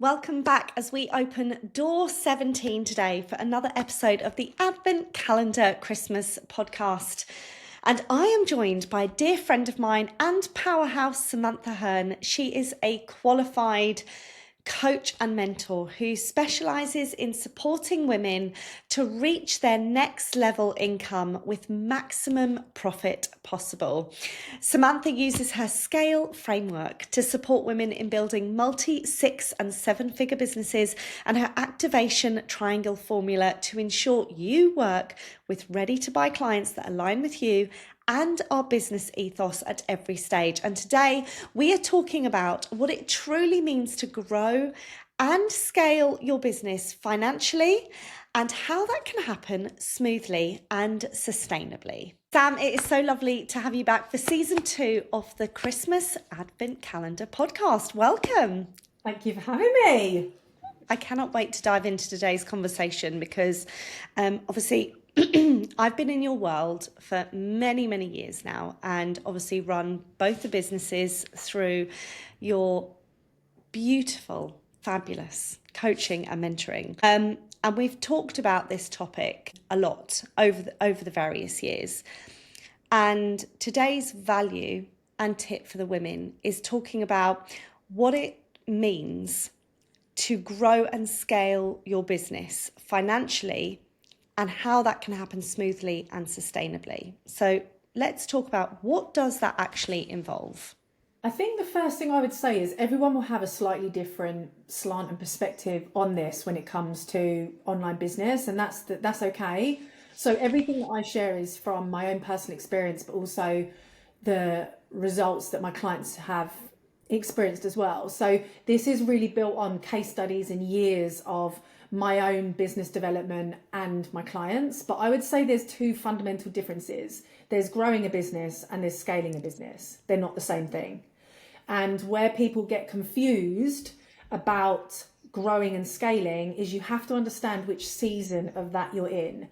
Welcome back as we open door 17 today for another episode of the Advent Calendar Christmas podcast. And I am joined by a dear friend of mine and powerhouse Samantha Hearne. She is a qualified coach and mentor who specializes in supporting women to reach their next level income with maximum profit possible. Samantha uses her scale framework to support women in building multi, 6 and 7 figure businesses, and her activation triangle formula to ensure you work with ready to buy clients that align with you and our business ethos at every stage. And today we are talking about what it truly means to grow and scale your business financially and how that can happen smoothly and sustainably. Sam, it is so lovely to have you back for season 2 of the Christmas Advent Calendar podcast. Welcome. Thank you for having me. I cannot wait to dive into today's conversation because obviously I've been in your world for many, many years now, and obviously run both the businesses through your beautiful, fabulous coaching and mentoring. And we've talked about this topic a lot over the various years. And today's value and tip for the women is talking about what it means to grow and scale your business financially and how that can happen smoothly and sustainably. So let's talk about what does that actually involve? I think the first thing I would say is everyone will have a slightly different slant and perspective on this when it comes to online business, and that's okay. So everything that I share is from my own personal experience, but also the results that my clients have experienced as well. So this is really built on case studies and years of my own business development and my clients. But I would say there's two fundamental differences. There's growing a business and there's scaling a business. They're not the same thing. And where people get confused about growing and scaling is you have to understand which season of that you're in.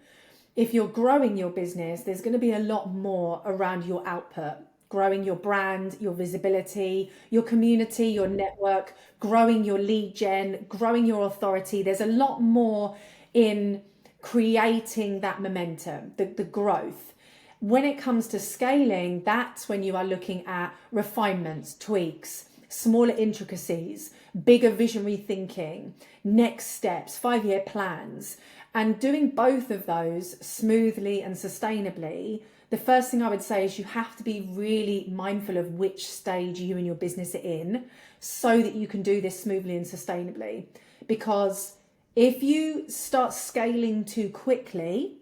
If you're growing your business, there's going to be a lot more around your output, growing your brand, your visibility, your community, your network, growing your lead gen, growing your authority. There's a lot more in creating that momentum, the growth. When it comes to scaling, that's when you are looking at refinements, tweaks, smaller intricacies, bigger visionary thinking, next steps, 5-year plans, and doing both of those smoothly and sustainably. The first thing I would say is you have to be really mindful of which stage you and your business are in so that you can do this smoothly and sustainably. Because if you start scaling too quickly,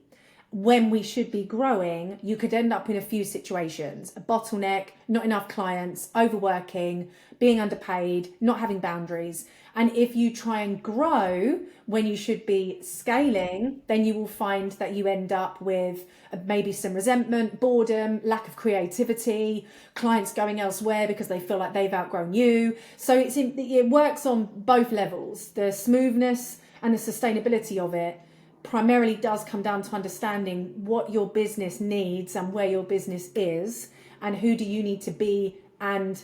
when we should be growing, you could end up in a few situations: a bottleneck, not enough clients, overworking, being underpaid, not having boundaries. And if you try and grow when you should be scaling, then you will find that you end up with maybe some resentment, boredom, lack of creativity, clients going elsewhere because they feel like they've outgrown you. So it works on both levels. The smoothness and the sustainability of it primarily does come down to understanding what your business needs and where your business is, and who do you need to be and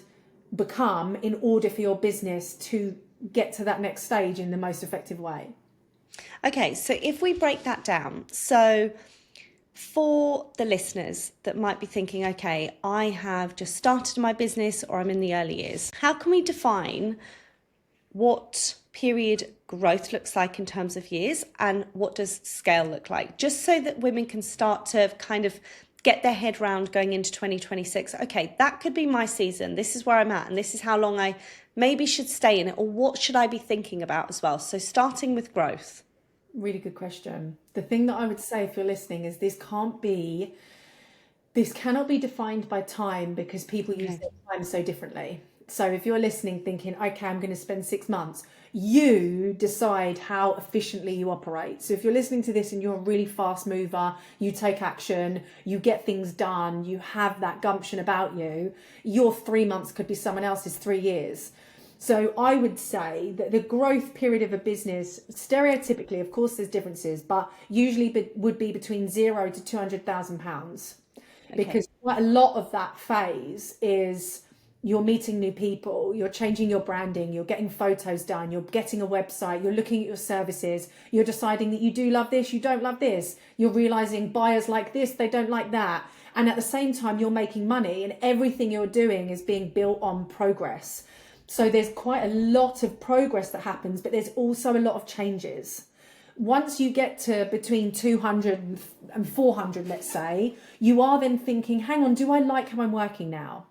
become in order for your business to get to that next stage in the most effective way. Okay, so if we break that down, so for the listeners that might be thinking, okay, I have just started my business or I'm in the early years, how can we define what period growth looks like in terms of years and what does scale look like, just so that women can start to kind of get their head round going into 2026? Okay, that could be my season, this is where I'm at, and this is how long I maybe should stay in it, or what should I be thinking about as well? So starting with growth. Really good question. The thing that I would say if you're listening is this cannot be defined by time, because people use their time so differently. So if you're listening thinking, okay, I'm going to spend 6 months, you decide how efficiently you operate. So if you're listening to this and you're a really fast mover, you take action, you get things done, you have that gumption about you, your 3 months could be someone else's 3 years. So I would say that the growth period of a business, stereotypically, of course there's differences, but usually would be between £0 to £200,000. Because quite a lot of that phase is you're meeting new people, you're changing your branding, you're getting photos done, you're getting a website, you're looking at your services, you're deciding that you do love this, you don't love this, you're realizing buyers like this, they don't like that. And at the same time, you're making money, and everything you're doing is being built on progress. So there's quite a lot of progress that happens, but there's also a lot of changes. Once you get to between 200 and 400, let's say, you are then thinking, hang on, do I like how I'm working now?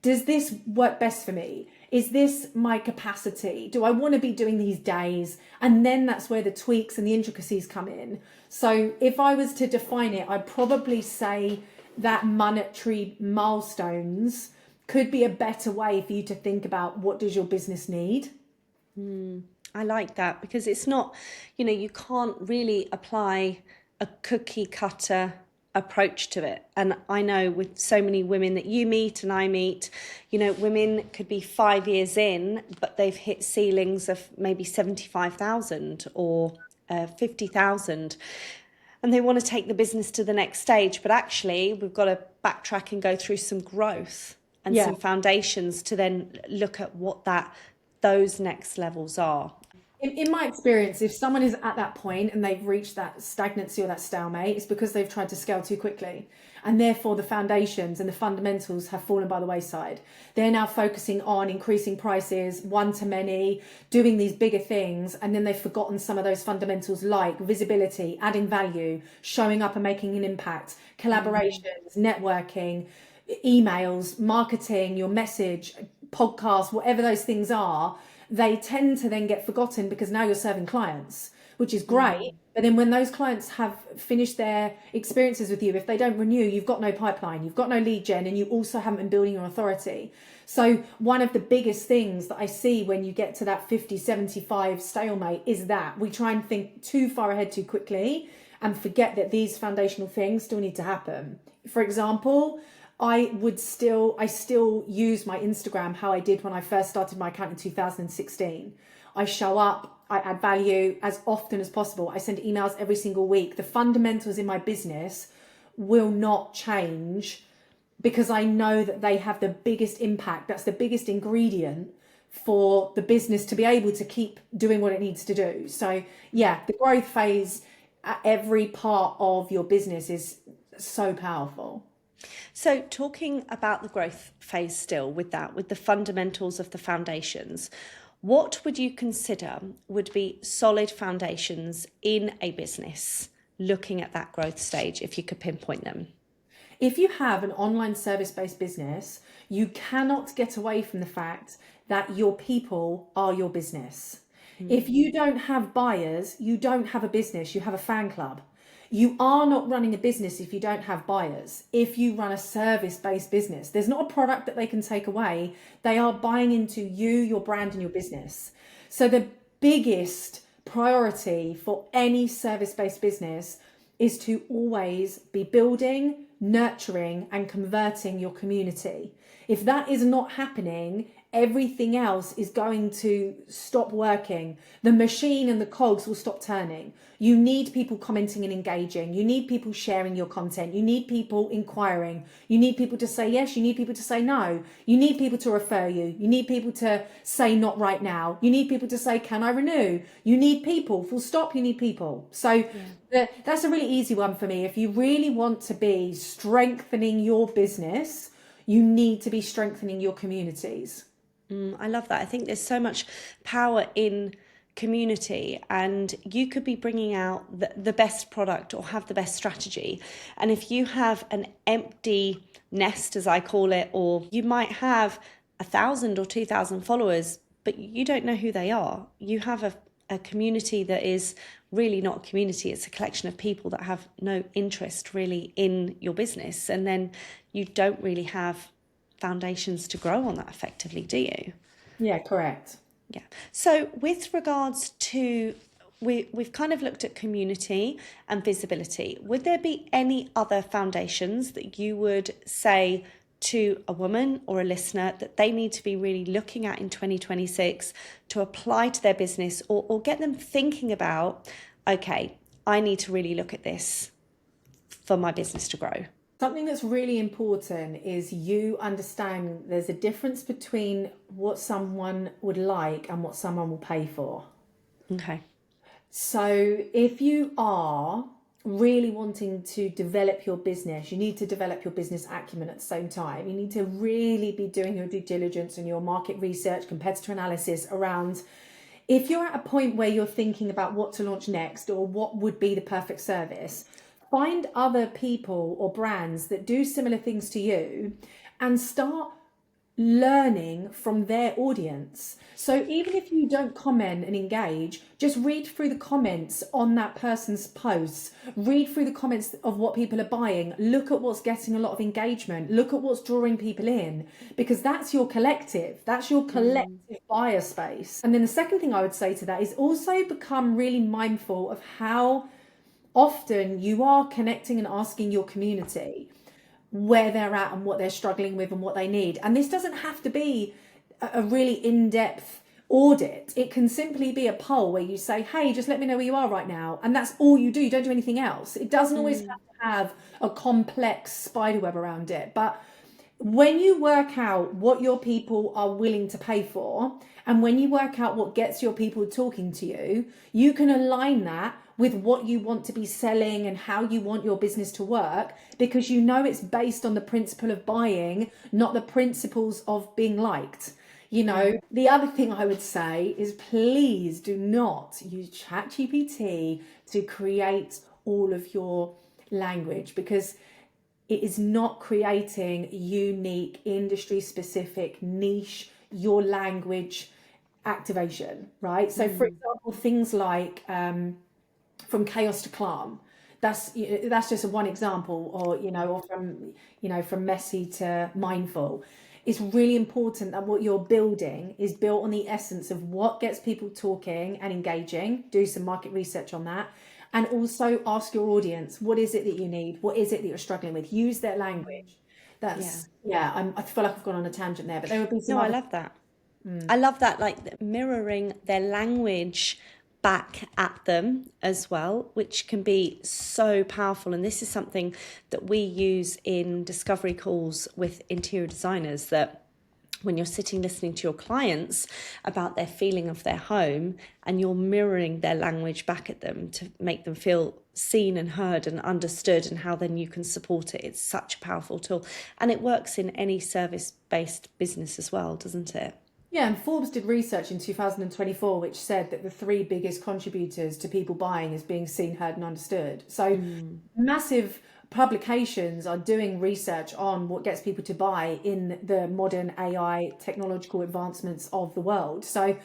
Does this work best for me? Is this my capacity? Do I want to be doing these days? And then that's where the tweaks and the intricacies come in. So if I was to define it, I'd probably say that monetary milestones could be a better way for you to think about what does your business need. I like that, because it's not, you can't really apply a cookie cutter approach to it. And I know with so many women that you meet and I meet, women could be 5 years in, but they've hit ceilings of maybe 75,000 or 50,000. And they want to take the business to the next stage. But actually, we've got to backtrack and go through some growth and some foundations to then look at what those next levels are. In my experience, if someone is at that point and they've reached that stagnancy or that stalemate, it's because they've tried to scale too quickly. And therefore the foundations and the fundamentals have fallen by the wayside. They're now focusing on increasing prices, one to many, doing these bigger things. And then they've forgotten some of those fundamentals like visibility, adding value, showing up and making an impact, collaborations, networking, emails, marketing, your message, podcast, whatever those things are. They tend to then get forgotten because now you're serving clients, which is great. But then when those clients have finished their experiences with you, if they don't renew, you've got no pipeline, you've got no lead gen, and you also haven't been building your authority. So one of the biggest things that I see when you get to that 50, 75 stalemate is that we try and think too far ahead too quickly and forget that these foundational things still need to happen. For example, I still use my Instagram how I did when I first started my account in 2016. I show up, I add value as often as possible. I send emails every single week. The fundamentals in my business will not change because I know that they have the biggest impact. That's the biggest ingredient for the business to be able to keep doing what it needs to do. So yeah, the growth phase at every part of your business is so powerful. So talking about the growth phase still with the fundamentals of the foundations, what would you consider would be solid foundations in a business looking at that growth stage, if you could pinpoint them? If you have an online service-based business, you cannot get away from the fact that your people are your business. If you don't have buyers, you don't have a business, you have a fan club. You are not running a business if you don't have buyers. If you run a service-based business, there's not a product that they can take away. They are buying into you, your brand, and your business. So the biggest priority for any service-based business is to always be building, nurturing, and converting your community. If that is not happening, everything else is going to stop working. The machine and the cogs will stop turning. You need people commenting and engaging. You need people sharing your content. You need people inquiring. You need people to say yes. You need people to say no. You need people to refer you. You need people to say not right now. You need people to say, can I renew? You need people, full stop, you need people. So that's a really easy one for me. If you really want to be strengthening your business, you need to be strengthening your communities. I love that. I think there's so much power in community, and you could be bringing out the best product or have the best strategy. And if you have an empty nest, as I call it, or you might have 1,000 or 2,000 followers, but you don't know who they are. You have a community that is really not a community. It's a collection of people that have no interest really in your business. And then you don't really have foundations to grow on that effectively, do you? Yeah, correct. Yeah. So with regards to, we've kind of looked at community and visibility. Would there be any other foundations that you would say to a woman or a listener that they need to be really looking at in 2026 to apply to their business, or get them thinking about, okay, I need to really look at this for my business to grow? Something that's really important is you understand there's a difference between what someone would like and what someone will pay for. Okay. So if you are really wanting to develop your business, you need to develop your business acumen at the same time. You need to really be doing your due diligence and your market research, competitor analysis around if you're at a point where you're thinking about what to launch next or what would be the perfect service. Find other people or brands that do similar things to you and start learning from their audience. So even if you don't comment and engage, just read through the comments on that person's posts, read through the comments of what people are buying, look at what's getting a lot of engagement, look at what's drawing people in, because that's your collective, buyer space. And then the second thing I would say to that is also become really mindful of how often you are connecting and asking your community where they're at and what they're struggling with and what they need. And this doesn't have to be a really in-depth audit. It can simply be a poll where you say, hey, just let me know where you are right now. And that's all you do. You don't do anything else. It doesn't always have to have a complex spiderweb around it. But when you work out what your people are willing to pay for, and when you work out what gets your people talking to you, you can align that with what you want to be selling and how you want your business to work, because you know it's based on the principle of buying, not the principles of being liked. You know, the other thing I would say is please do not use ChatGPT to create all of your language, because it is not creating unique, industry-specific, niche, your language activation, right? So, for example, things like from chaos to calm. That's just one example, or from messy to mindful. It's really important that what you're building is built on the essence of what gets people talking and engaging. Do some market research on that. And also ask your audience, what is it that you need? What is it that you're struggling with? Use their language. That's, I feel like I've gone on a tangent there, but there would be some No, I other. love that. I love that, like mirroring their language back at them as well, which can be so powerful. And this is something that we use in discovery calls with interior designers, that when you're sitting listening to your clients about their feeling of their home and you're mirroring their language back at them to make them feel seen and heard and understood, and how then you can support it. It's such a powerful tool, and it works in any service-based business as well, doesn't it? Yeah, and Forbes did research in 2024 which said that the three biggest contributors to people buying is being seen, heard, and understood. So massive publications are doing research on what gets people to buy in the modern AI technological advancements of the world. So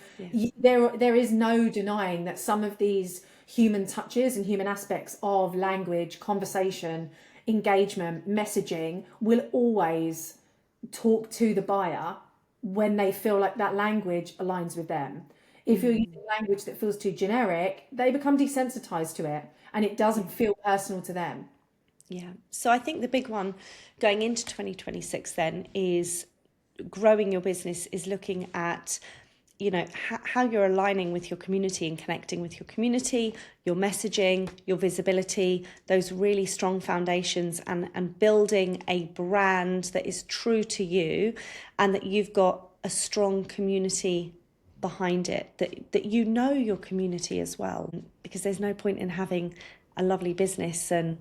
there is no denying that some of these human touches and human aspects of language, conversation, engagement, messaging will always talk to the buyer when they feel like that language aligns with them. If you're using language that feels too generic, they become desensitized to it and it doesn't feel personal to them. Yeah. So I think the big one going into 2026 then is growing your business, is looking at, how you're aligning with your community and connecting with your community, your messaging, your visibility, those really strong foundations, and building a brand that is true to you, and that you've got a strong community behind it, that your community as well, because there's no point in having a lovely business and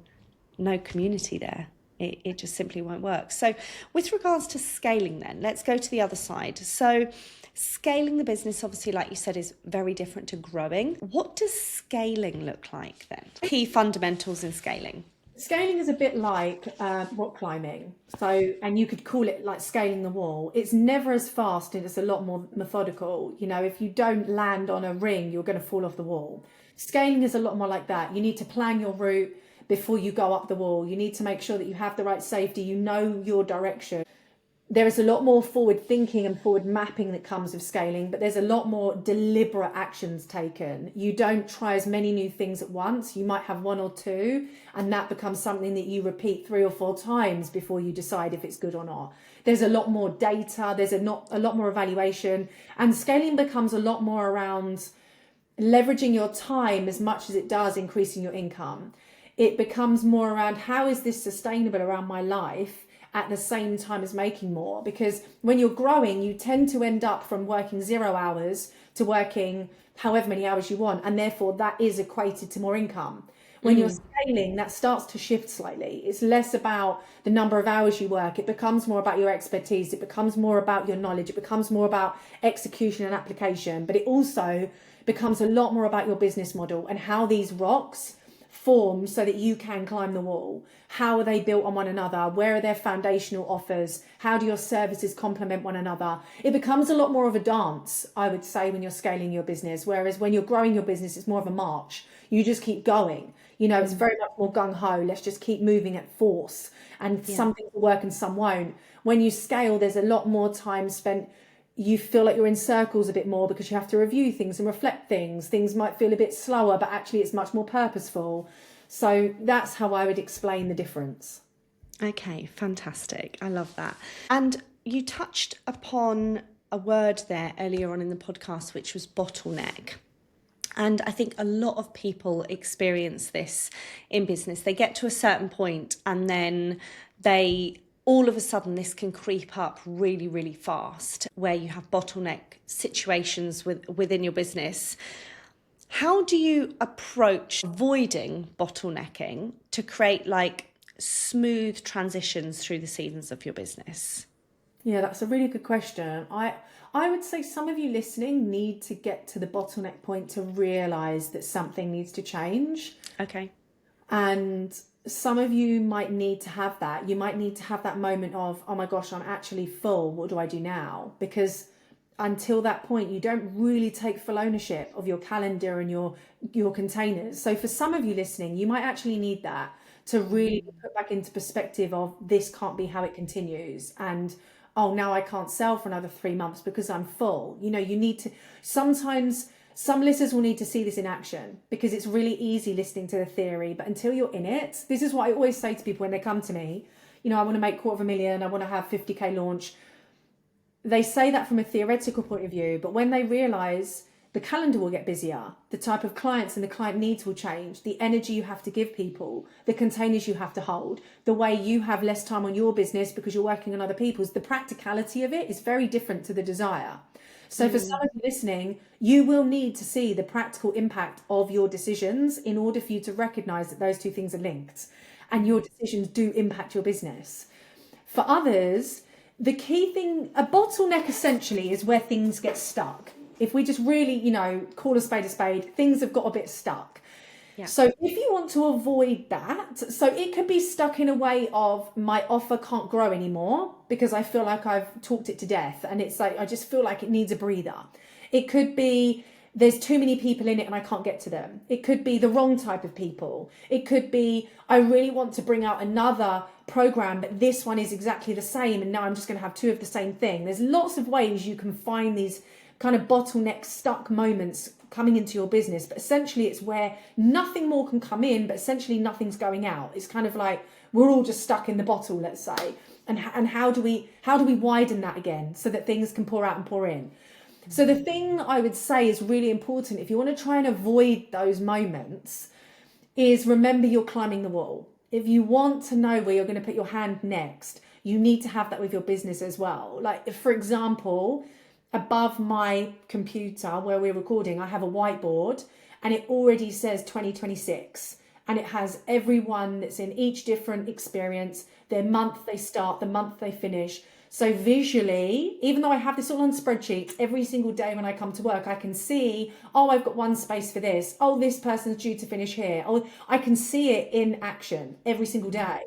no community there. It just simply won't work. So with regards to scaling then, let's go to the other side. So scaling the business, obviously, like you said, is very different to growing. What does scaling look like then? Key fundamentals in scaling. Scaling is a bit like rock climbing. So, and you could call it like scaling the wall. It's never as fast and it's a lot more methodical. If you don't land on a ring, you're going to fall off the wall. Scaling is a lot more like that. You need to plan your route before you go up the wall. You need to make sure that you have the right safety, your direction. There is a lot more forward thinking and forward mapping that comes with scaling, but there's a lot more deliberate actions taken. You don't try as many new things at once. You might have one or two, and that becomes something that you repeat 3 or 4 times before you decide if it's good or not. There's a lot more data, there's a lot more evaluation, and scaling becomes a lot more around leveraging your time as much as it does increasing your income. It becomes more around how is this sustainable around my life at the same time as making more? Because when you're growing, you tend to end up from working 0 hours to working however many hours you want. And therefore that is equated to more income. When you're scaling, that starts to shift slightly. It's less about the number of hours you work. It becomes more about your expertise. It becomes more about your knowledge. It becomes more about execution and application. But it also becomes a lot more about your business model and how these rocks form so that you can climb the wall. How are they built on one another? Where are their foundational offers? How do your services complement one another? It becomes a lot more of a dance, I would say, when you're scaling your business. Whereas when you're growing your business, it's more of a march. You just keep going. You know, it's very much more gung-ho. Let's just keep moving at force. And some things will work and some won't. When you scale, there's a lot more time spent. You feel like you're in circles a bit more because you have to review things and reflect things. Things might feel a bit slower, but actually it's much more purposeful. So that's how I would explain the difference. Okay, fantastic. I love that. And you touched upon a word there earlier on in the podcast, which was bottleneck. And I think a lot of people experience this in business. They get to a certain point and then all of a sudden this can creep up really, really fast, where you have bottleneck situations within your business. How do you approach avoiding bottlenecking to create like smooth transitions through the seasons of your business? Yeah, that's a really good question. I would say some of you listening need to get to the bottleneck point to realize that something needs to change. Okay. And some of you might need to have that. You might need to have that moment of, oh my gosh, I'm actually full. What do I do now? Because until that point, you don't really take full ownership of your calendar and your containers. So for some of you listening, you might actually need that to really put back into perspective of this can't be how it continues. And oh, now I can't sell for another 3 months because I'm full. You know, you need to, sometimes some listeners will need to see this in action, because it's really easy listening to the theory, but until you're in it, this is what I always say to people when they come to me, you know, I want to make $250,000, I want to have 50K launch. They say that from a theoretical point of view, but when they realize the calendar will get busier, the type of clients and the client needs will change, the energy you have to give people, the containers you have to hold, the way you have less time on your business because you're working on other people's, the practicality of it is very different to the desire. So for some of you listening, you will need to see the practical impact of your decisions in order for you to recognize that those two things are linked and your decisions do impact your business. For others, the key thing, a bottleneck essentially is where things get stuck. If we just really, you know, call a spade, things have got a bit stuck. Yeah. So if you want to avoid that, so it could be stuck in a way of my offer can't grow anymore because I feel like I've talked it to death and it's like, I just feel like it needs a breather. It could be there's too many people in it and I can't get to them. It could be the wrong type of people. It could be I really want to bring out another program, but this one is exactly the same and now I'm just going to have two of the same thing. There's lots of ways you can find these kind of bottleneck stuck moments coming into your business, but essentially it's where nothing more can come in, but essentially nothing's going out. It's kind of like we're all just stuck in the bottle, let's say. And how do we widen that again so that things can pour out and pour in? So the thing I would say is really important if you want to try and avoid those moments is remember you're climbing the wall. If you want to know where you're going to put your hand next, you need to have that with your business as well. Like if, for example, above my computer where we're recording, I have a whiteboard and it already says 2026 and it has everyone that's in each different experience, their month they start, the month they finish. So visually, even though I have this all on spreadsheets, every single day when I come to work, I can see, oh, I've got one space for this. Oh, this person's due to finish here. Oh, I can see it in action every single day.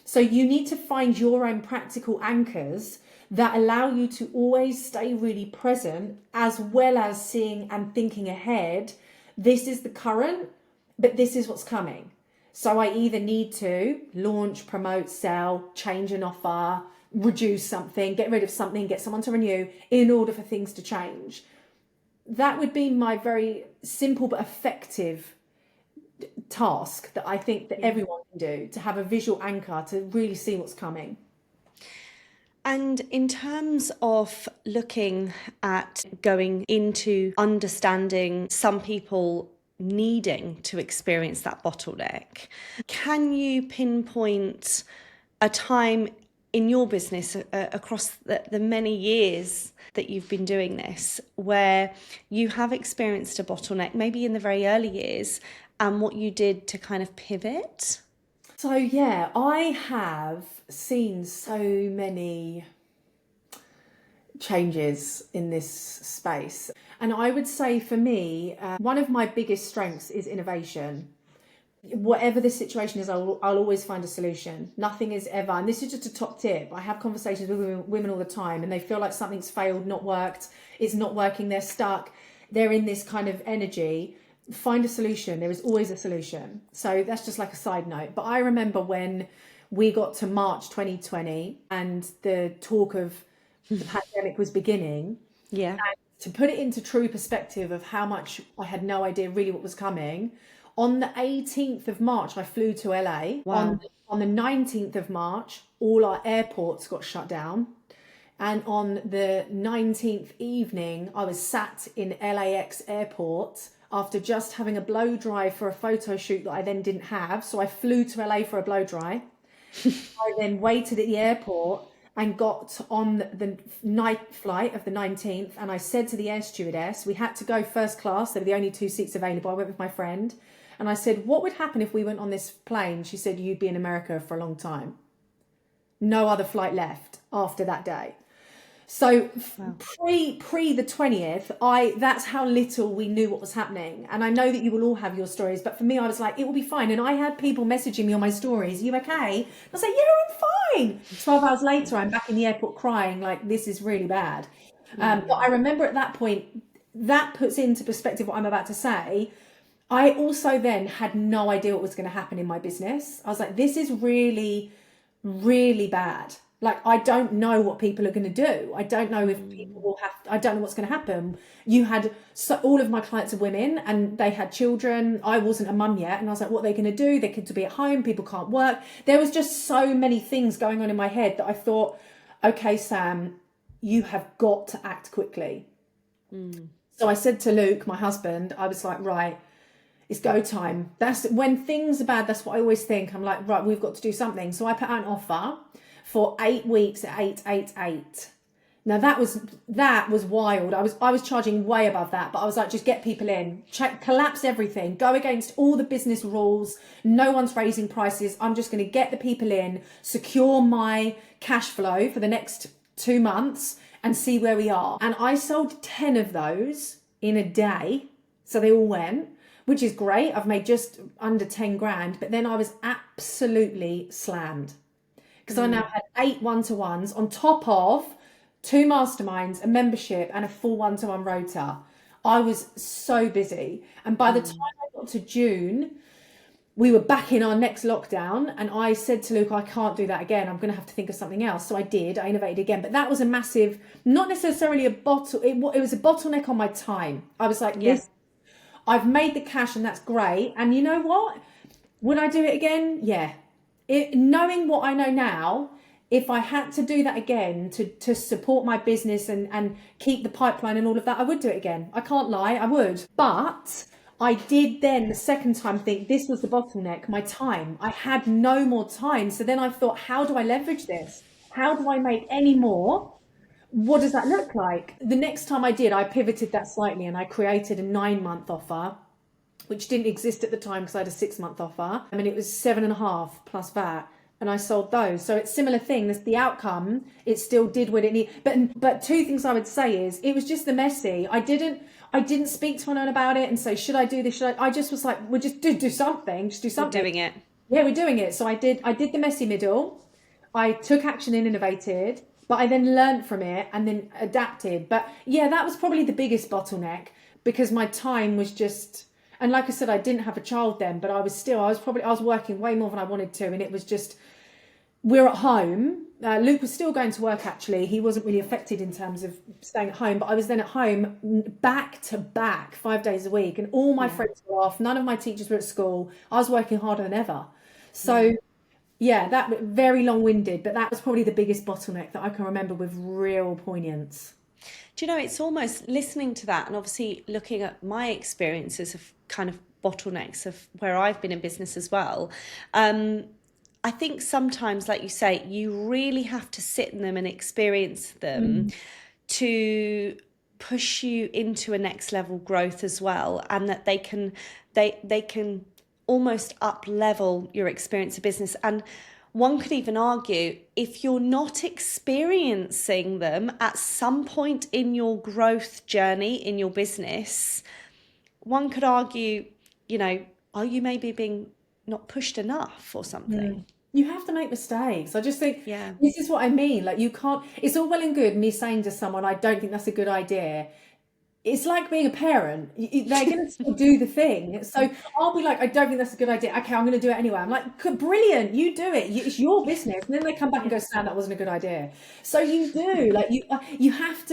So you need to find your own practical anchors that allow you to always stay really present, as well as seeing and thinking ahead. This is the current, but this is what's coming. So I either need to launch, promote, sell, change an offer, reduce something, get rid of something, get someone to renew in order for things to change. That would be my very simple but effective task that I think that everyone can do, to have a visual anchor to really see what's coming. And in terms of looking at going into understanding, some people needing to experience that bottleneck. Can you pinpoint a time in your business across the many years that you've been doing this where you have experienced a bottleneck, maybe in the very early years, and what you did to kind of pivot? So yeah, I have seen so many changes in this space. And I would say for me, one of my biggest strengths is innovation. Whatever the situation is, I'll always find a solution. Nothing is ever, and this is just a top tip. I have conversations with women all the time, and they feel like something's failed, not worked, it's not working, they're stuck, they're in this kind of energy. Find a solution. There is always a solution. So that's just like a side note. But I remember when we got to March 2020 and the talk of the pandemic was beginning. Yeah. And to put it into true perspective of how much I had no idea really what was coming, on the 18th of March, I flew to LA. Wow. On the 19th of March, all our airports got shut down. And on the 19th evening, I was sat in LAX airport after just having a blow dry for a photo shoot that I then didn't have. So I flew to LA for a blow dry. I then waited at the airport and got on the night flight of the 19th. And I said to the air stewardess, we had to go first class. There were the only 2 seats available. I went with my friend. And I said, what would happen if we went on this plane? She said, you'd be in America for a long time. No other flight left after that day. So pre the 20th, that's how little we knew what was happening. And I know that you will all have your stories, but for me, I was like, it will be fine. And I had people messaging me on my stories, are you okay? I was like, yeah, I'm fine. 12 hours later, I'm back in the airport crying, like, this is really bad. But I remember at that point, that puts into perspective what I'm about to say. I also then had no idea what was going to happen in my business. I was like, this is really, really bad. Like, I don't know what people are going to do. I don't know if people will I don't know what's going to happen. All of my clients are women and they had children. I wasn't a mum yet. And I was like, what are they going to do? Their kids will be at home. People can't work. There was just so many things going on in my head that I thought, okay, Sam, you have got to act quickly. So I said to Luke, my husband, I was like, right, it's go time. That's when things are bad. That's what I always think. I'm like, right, we've got to do something. So I put out an offer for 8 weeks at 888. Now that was wild. I was charging way above that, but I was like, just get people in, collapse everything, go against all the business rules. No one's raising prices. I'm just going to get the people in, secure my cash flow for the next 2 months and see where we are. And I sold 10 of those in a day. So they all went, which is great. I've made just under 10 grand, but then I was absolutely slammed. Because I now had 8 one-to-ones on top of 2 masterminds, a membership, and a full one-to-one rota. I was so busy. And by the time I got to June, we were back in our next lockdown. And I said to Luke, I can't do that again. I'm going to have to think of something else. So I did. I innovated again. But that was a massive, not necessarily it was a bottleneck on my time. I was like, yes, I've made the cash and that's great. And you know what? Would I do it again? Yeah. Knowing what I know now, if I had to do that again to support my business and keep the pipeline and all of that, I would do it again. I can't lie, I would. But I did then the second time think this was the bottleneck, my time. I had no more time. So then I thought, how do I leverage this? How do I make any more? What does that look like? The next time I did, I pivoted that slightly and I created a 9-month offer, which didn't exist at the time because I had a 6-month offer. I mean, it was 7.5 plus VAT, and I sold those. So it's similar thing. That's the outcome. It still did what it needed. But 2 things I would say is it was just the messy. I didn't speak to anyone about it and say, should I do this? I just was like, we'll just do something. Just do something. We're doing it. Yeah, we're doing it. So I did the messy middle. I took action and innovated, but I then learned from it and then adapted. But yeah, that was probably the biggest bottleneck because my time was just. And like I said, I didn't have a child then, but I was working way more than I wanted to. And it was just, we're at home. Luke was still going to work, actually. He wasn't really affected in terms of staying at home, but I was then at home back to back 5 days a week. And all my friends were off. None of my teachers were at school. I was working harder than ever. So yeah, that very long-winded, but that was probably the biggest bottleneck that I can remember with real poignance. Do you know, it's almost listening to that and obviously looking at my experiences of kind of bottlenecks of where I've been in business as well. I think sometimes, like you say, you really have to sit in them and experience them Mm. to push you into a next level growth as well, and that they can almost up level your experience of business. And one could even argue, if you're not experiencing them at some point in your growth journey in your business, one could argue, you know, are you maybe being not pushed enough or something? You have to make mistakes. I just think Yeah, this is what I mean. Like, you can't, it's all well and good me saying to someone, I don't think that's a good idea. It's like being a parent. They're going to still do the thing. So I'll be like, I don't think that's a good idea. Okay, I'm going to do it anyway. I'm like, brilliant, you do it. It's your business. And then they come back and go, Sam, that wasn't a good idea. So you do, like, you have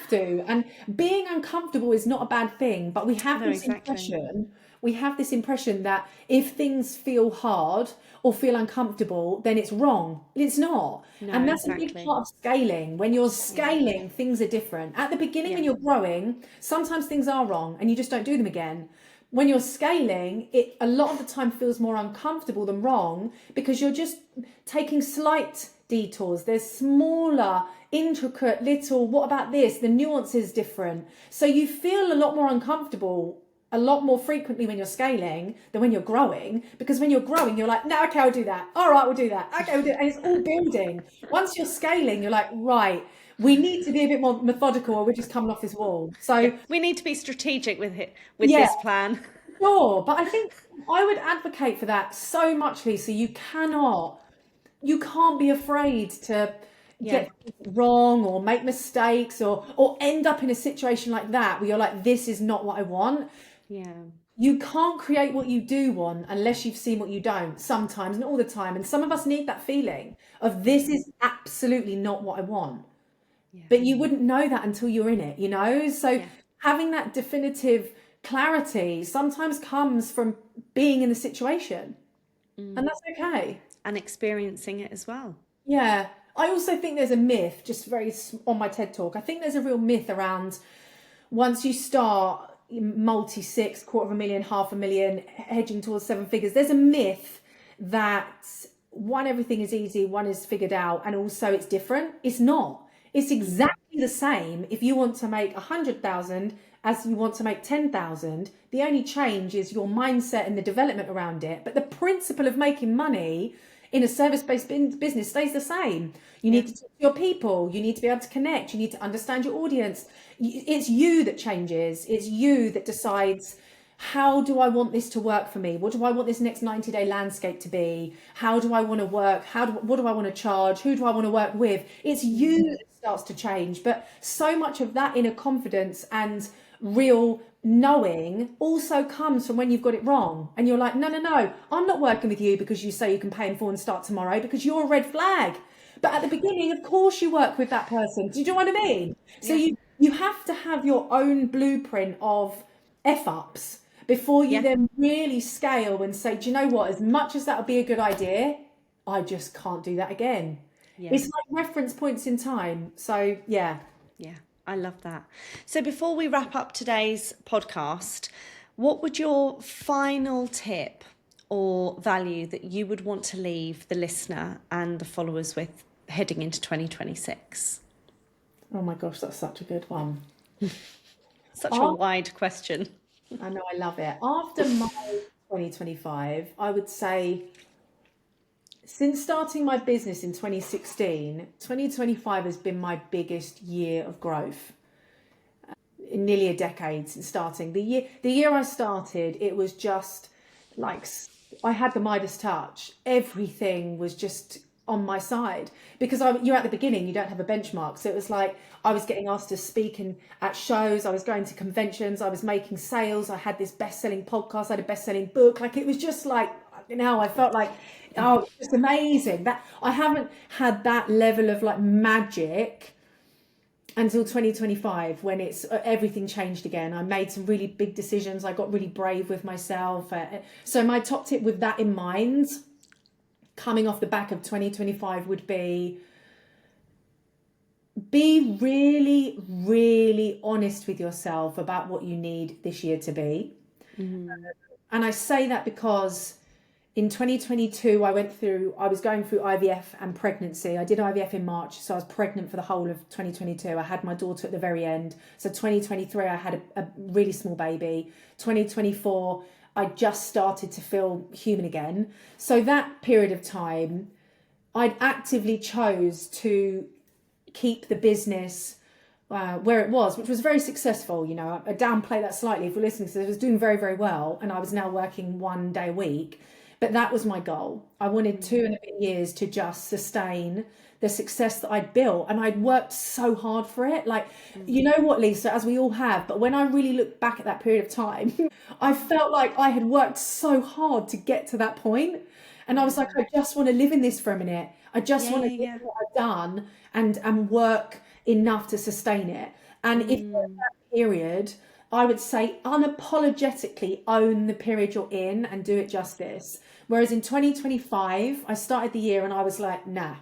to. And being uncomfortable is not a bad thing, but no, exactly. we have this impression that if things feel hard or feel uncomfortable, then it's wrong. It's not. No, And that's a big exactly. part of scaling. When you're Yeah, scaling, things are different. At the beginning, yeah, when you're growing, sometimes things are wrong and you just don't do them again. When you're scaling, it a lot of the time feels more uncomfortable than wrong because you're just taking slight detours. There's smaller, intricate, little, what about this? The nuance is different. So you feel a lot more uncomfortable a lot more frequently when you're scaling than when you're growing, because when you're growing, you're like, no, okay, I'll do that. All right, we'll do that. Okay, we'll do it. And it's all building. Once you're scaling, you're like, right, we need to be a bit more methodical or we're just coming off this wall. yeah. So We need to be strategic with it, with yeah, this plan. sure. But I think I would advocate for that so much, Lisa. You can't be afraid to Yeah, get things wrong or make mistakes or end up in a situation like that where you're like, this is not what I want. yeah, You can't create what you do want unless you've seen what you don't, sometimes, not all the time. And some of us need that feeling of this is absolutely not what I want. yeah, But you wouldn't know that until you're in it, you know? So yeah. having that definitive clarity sometimes comes from being in the situation. And that's okay. And experiencing it as well. Yeah. I also think there's a myth, just on my TED talk. I think there's a real myth around once you start multi six, quarter of a million, 500,000, hedging towards seven figures, there's a myth that one, everything is easy, one is figured out, and also it's different. It's not. It's exactly the same if you want to make 100,000 as you want to make 10,000. The only change is your mindset and the development around it. But the principle of making money in a service-based business stays the same. You Yeah, need to talk to your people. You need to be able to connect. You need to understand your audience. It's you that changes. It's you that decides, how do I want this to work for me? What do I want this next 90-day landscape to be? How do I want to work? What do I want to charge? Who do I want to work with? It's you that starts to change. But so much of that inner confidence and real knowing also comes from when you've got it wrong and you're like, no, I'm not working with you because you say you can pay in full and start tomorrow, because you're a red flag. But at the beginning, of course, you work with that person. Do you know what I mean? So yeah, you have to have your own blueprint of F ups before you yeah, then really scale and say, do you know what? As much as that would be a good idea, I just can't do that again. yeah, It's like reference points in time. So yeah. yeah. I love that. So before we wrap up today's podcast, what would your final tip or value that you would want to leave the listener and the followers with heading into 2026? Oh my gosh, that's such a good one. Such a wide question. I know, I love it. After my 2025, I would say since starting my business in 2016, 2025 has been my biggest year of growth in nearly a decade since starting. The year I started, it was just like I had the Midas touch. Everything was just on my side because you're at the beginning, you don't have a benchmark. So it was like I was getting asked to speak at shows, I was going to conventions, I was making sales, I had this best-selling podcast, I had a best-selling book. Like, it was just like, I felt like, oh, it's just amazing. That I haven't had that level of like magic until 2025, when it's everything changed again. I made some really big decisions. I got really brave with myself. So my top tip with that in mind, coming off the back of 2025, would be be really, really honest with yourself about what you need this year to be. And I say that because in 2022, I was going through IVF and pregnancy. I did IVF in March, so I was pregnant for the whole of 2022. I had my daughter at the very end. So 2023, I had a really small baby. 2024, I just started to feel human again. So that period of time, I'd actively chose to keep the business where it was, which was very successful. You know, I downplay that slightly if we're listening, so it was doing very, very well, and I was now working 1 day a week. But that was my goal. I wanted 2.5 years to just sustain the success that I'd built, and I'd worked so hard for it. Like, you know what, Lisa, as we all have, but when I really look back at that period of time, I felt like I had worked so hard to get to that point. And I was like, I just want to live in this for a minute. I just want to do what I've done and work enough to sustain it. And if you're at that period, I would say unapologetically own the period you're in and do it justice. Whereas in 2025, I started the year and I was like, nah,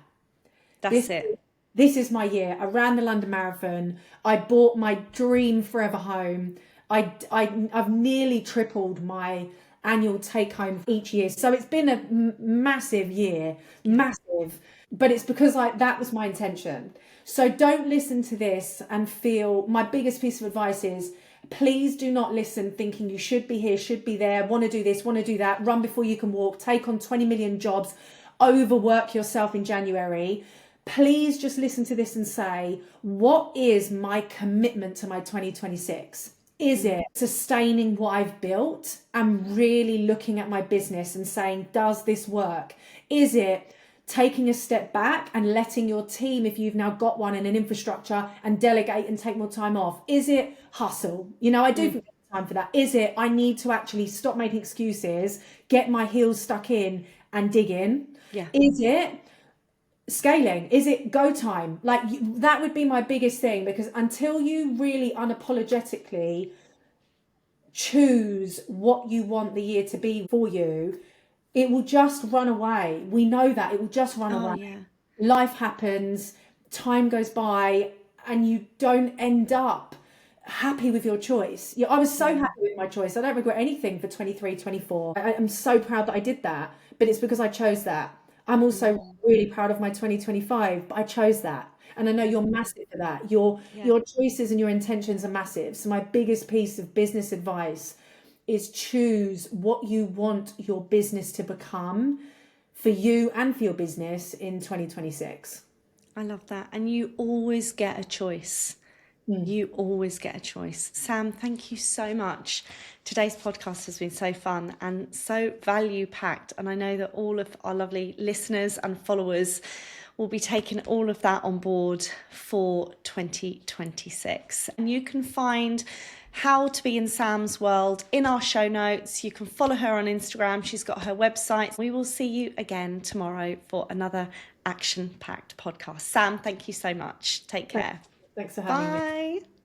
That's this it. this is my year. I ran the London Marathon. I bought my dream forever home. I've nearly tripled my annual take home each year. So it's been a massive year, massive. But it's because that was my intention. So don't listen to this and feel, my biggest piece of advice is, please do not listen thinking you should be here, should be there, want to do this, want to do that, run before you can walk, take on 20 million jobs, overwork yourself in January. Please just listen to this and say, what is my commitment to my 2026? Is it sustaining what I've built and really looking at my business and saying, does this work? Is it taking a step back and letting your team, if you've now got one, and an infrastructure, and delegate and take more time off? Is it hustle? You know, I do think there's time for that. Is it, I need to actually stop making excuses, get my heels stuck in and dig in? Yeah. Is it scaling? Is it go time? Like, that would be my biggest thing, because until you really unapologetically choose what you want the year to be for you, it will just run away. We know that it will just run Oh, away. yeah. Life happens, time goes by, and you don't end up happy with your choice. Yeah, I was so happy with my choice. I don't regret anything for 23, 24. I'm so proud that I did that, but it's because I chose that. I'm also really proud of my 2025, but I chose that. And I know you're massive for that. Your choices and your intentions are massive. So my biggest piece of business advice is choose what you want your business to become for you and for your business in 2026. I love that. And you always get a choice. You always get a choice. Sam, thank you so much. Today's podcast has been so fun and so value packed. And I know that all of our lovely listeners and followers will be taking all of that on board for 2026. And you can find how to be in Sam's world in our show notes. You can follow her on Instagram. She's got her website. We will see you again tomorrow for another action-packed podcast. Sam, thank you so much. Take care. Thanks for having me. Bye.